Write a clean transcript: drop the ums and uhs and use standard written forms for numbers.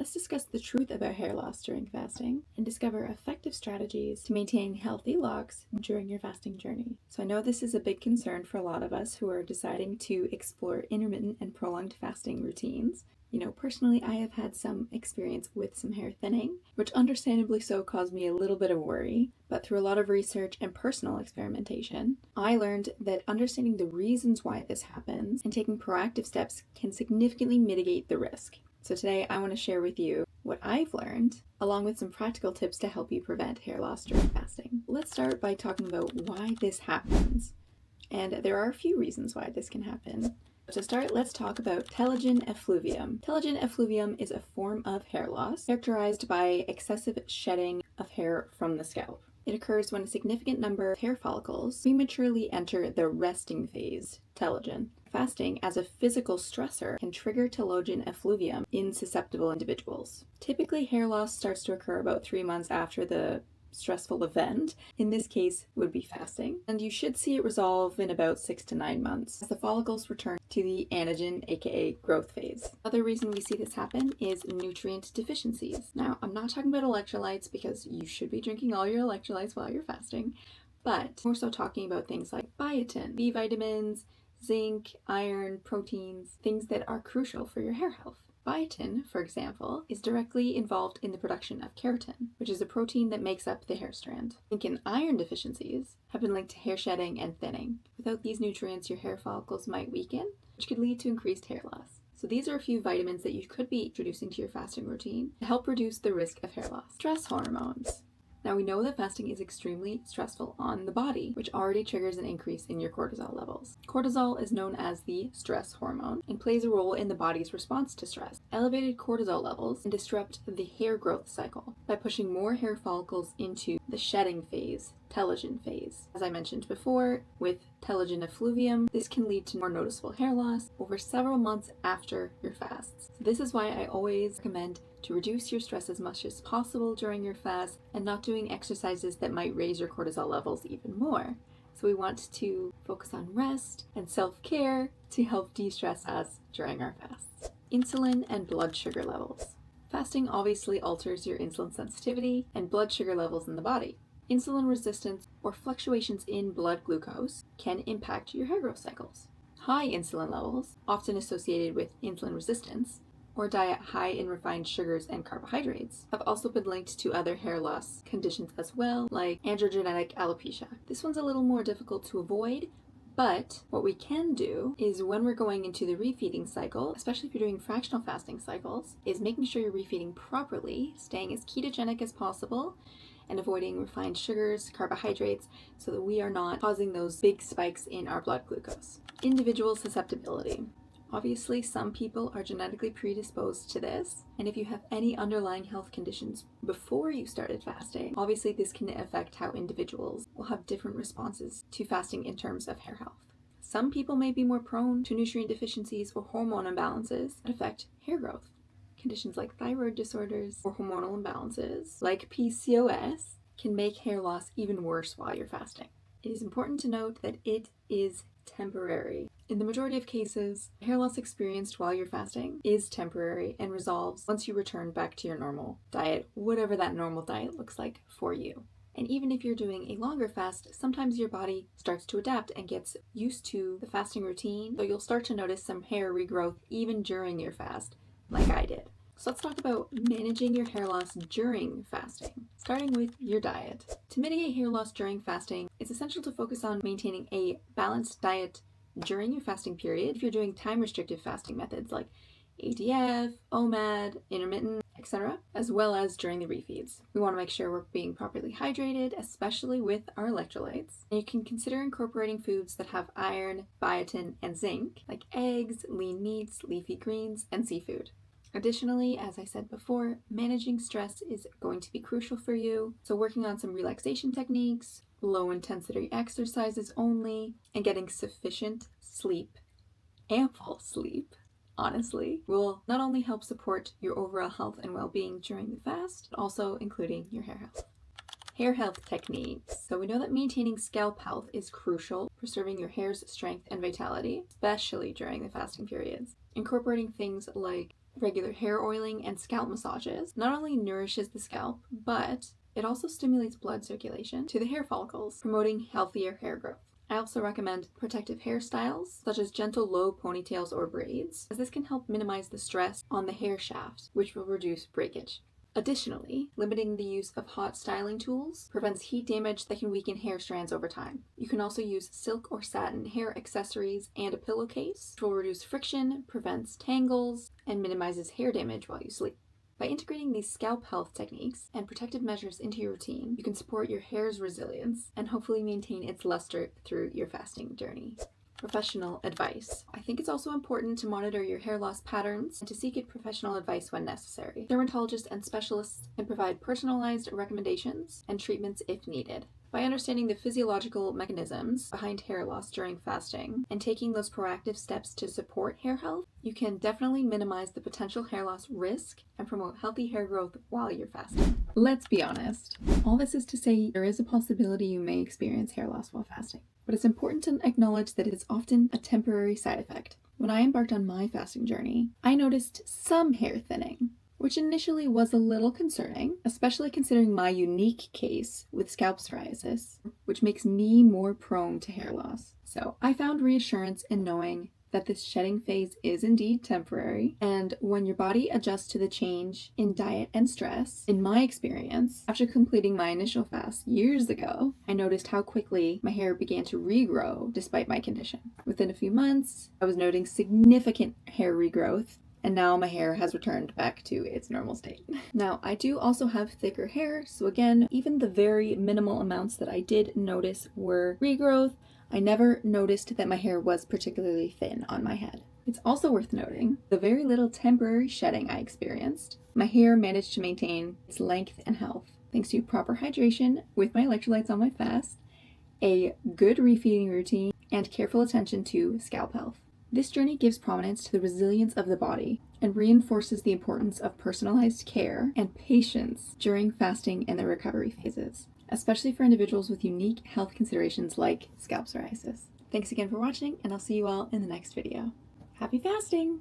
let's discuss the truth about hair loss during fasting and discover effective strategies to maintain healthy locks during your fasting journey. So I know this is a big concern for a lot of us who are deciding to explore intermittent and prolonged fasting routines. Personally, I have had some experience with some hair thinning, which understandably so caused me a little bit of worry. But through a lot of research and personal experimentation, I learned that understanding the reasons why this happens and taking proactive steps can significantly mitigate the risk. So today I want to share with you what I've learned, along with some practical tips to help you prevent hair loss during fasting. Let's start by talking about why this happens. And there are a few reasons why this can happen. To start, let's talk about telogen effluvium. Telogen effluvium is a form of hair loss characterized by excessive shedding of hair from the scalp. It occurs when a significant number of hair follicles prematurely enter the resting phase, telogen. Fasting as a physical stressor can trigger telogen effluvium in susceptible individuals. Typically, hair loss starts to occur about 3 months after the stressful event, in this case would be fasting, and you should see it resolve in about 6 to 9 months as the follicles return to the anagen, aka growth phase. Another reason we see this happen is nutrient deficiencies. Now, I'm not talking about electrolytes because you should be drinking all your electrolytes while you're fasting, but more so talking about things like biotin, B vitamins, zinc, iron, proteins, things that are crucial for your hair health. Biotin, for example, is directly involved in the production of keratin, which is a protein that makes up the hair strand. Zinc and iron deficiencies have been linked to hair shedding and thinning. Without these nutrients, your hair follicles might weaken, which could lead to increased hair loss. So these are a few vitamins that you could be introducing to your fasting routine to help reduce the risk of hair loss. Stress hormones. Now, we know that fasting is extremely stressful on the body, which already triggers an increase in your cortisol levels. Cortisol is known as the stress hormone and plays a role in the body's response to stress. Elevated cortisol levels can disrupt the hair growth cycle by pushing more hair follicles into the shedding phase, telogen phase. As I mentioned before, with telogen effluvium, this can lead to more noticeable hair loss over several months after your fasts. So this is why I always recommend to reduce your stress as much as possible during your fast and not doing exercises that might raise your cortisol levels even more. So we want to focus on rest and self-care to help de-stress us during our fasts. Insulin and blood sugar levels. Fasting obviously alters your insulin sensitivity and blood sugar levels in the body. Insulin resistance or fluctuations in blood glucose can impact your hair growth cycles. High insulin levels, often associated with insulin resistance, or diet high in refined sugars and carbohydrates, have also been linked to other hair loss conditions as well, like androgenetic alopecia. This one's a little more difficult to avoid, but what we can do is when we're going into the refeeding cycle, especially if you're doing fractional fasting cycles, is making sure you're refeeding properly, staying as ketogenic as possible, and avoiding refined sugars, carbohydrates, so that we are not causing those big spikes in our blood glucose. Individual susceptibility. Obviously, some people are genetically predisposed to this, and if you have any underlying health conditions before you started fasting, obviously this can affect how individuals will have different responses to fasting in terms of hair health. Some people may be more prone to nutrient deficiencies or hormone imbalances that affect hair growth. Conditions like thyroid disorders or hormonal imbalances, like PCOS, can make hair loss even worse while you're fasting. It is important to note that it is temporary. In the majority of cases, hair loss experienced while you're fasting is temporary and resolves once you return back to your normal diet, whatever that normal diet looks like for you. And even if you're doing a longer fast, sometimes your body starts to adapt and gets used to the fasting routine, though you'll start to notice some hair regrowth even during your fast, like I did. So let's talk about managing your hair loss during fasting, starting with your diet. To mitigate hair loss during fasting, it's essential to focus on maintaining a balanced diet during your fasting period. If you're doing time-restricted fasting methods like ADF, OMAD, intermittent, etc., as well as during the refeeds. We want to make sure we're being properly hydrated, especially with our electrolytes. And you can consider incorporating foods that have iron, biotin, and zinc, like eggs, lean meats, leafy greens, and seafood. Additionally, as I said before, managing stress is going to be crucial for you. So working on some relaxation techniques, low intensity exercises only, and getting sufficient sleep, ample sleep, honestly, will not only help support your overall health and well-being during the fast, but also including your hair health. Hair health techniques. So we know that maintaining scalp health is crucial, preserving your hair's strength and vitality, especially during the fasting periods. Incorporating things like Regular hair oiling and scalp massages not only nourishes the scalp, but it also stimulates blood circulation to the hair follicles, promoting healthier hair growth. I also recommend protective hairstyles, such as gentle low ponytails or braids, as this can help minimize the stress on the hair shaft, which will reduce breakage. Additionally, limiting the use of hot styling tools prevents heat damage that can weaken hair strands over time. You can also use silk or satin hair accessories and a pillowcase, which will reduce friction, prevents tangles, and minimizes hair damage while you sleep. By integrating these scalp health techniques and protective measures into your routine, you can support your hair's resilience and hopefully maintain its luster through your fasting journey. Professional advice. I think it's also important to monitor your hair loss patterns and to seek professional advice when necessary. Dermatologists and specialists can provide personalized recommendations and treatments if needed. By understanding the physiological mechanisms behind hair loss during fasting and taking those proactive steps to support hair health, you can definitely minimize the potential hair loss risk and promote healthy hair growth while you're fasting. Let's be honest. All this is to say there is a possibility you may experience hair loss while fasting, but it's important to acknowledge that it is often a temporary side effect. When I embarked on my fasting journey, I noticed some hair thinning, which initially was a little concerning, especially considering my unique case with scalp psoriasis, which makes me more prone to hair loss. So I found reassurance in knowing that this shedding phase is indeed temporary, and when your body adjusts to the change in diet and stress, in my experience, after completing my initial fast years ago, I noticed how quickly my hair began to regrow despite my condition. Within a few months, I was noting significant hair regrowth, and now my hair has returned back to its normal state. Now, I do also have thicker hair, so again, even the very minimal amounts that I did notice were regrowth. I never noticed that my hair was particularly thin on my head. It's also worth noting the very little temporary shedding I experienced. My hair managed to maintain its length and health thanks to proper hydration with my electrolytes on my fast, a good refeeding routine, and careful attention to scalp health. This journey gives prominence to the resilience of the body and reinforces the importance of personalized care and patience during fasting and the recovery phases, especially for individuals with unique health considerations like scalp psoriasis. Thanks again for watching, and I'll see you all in the next video. Happy fasting!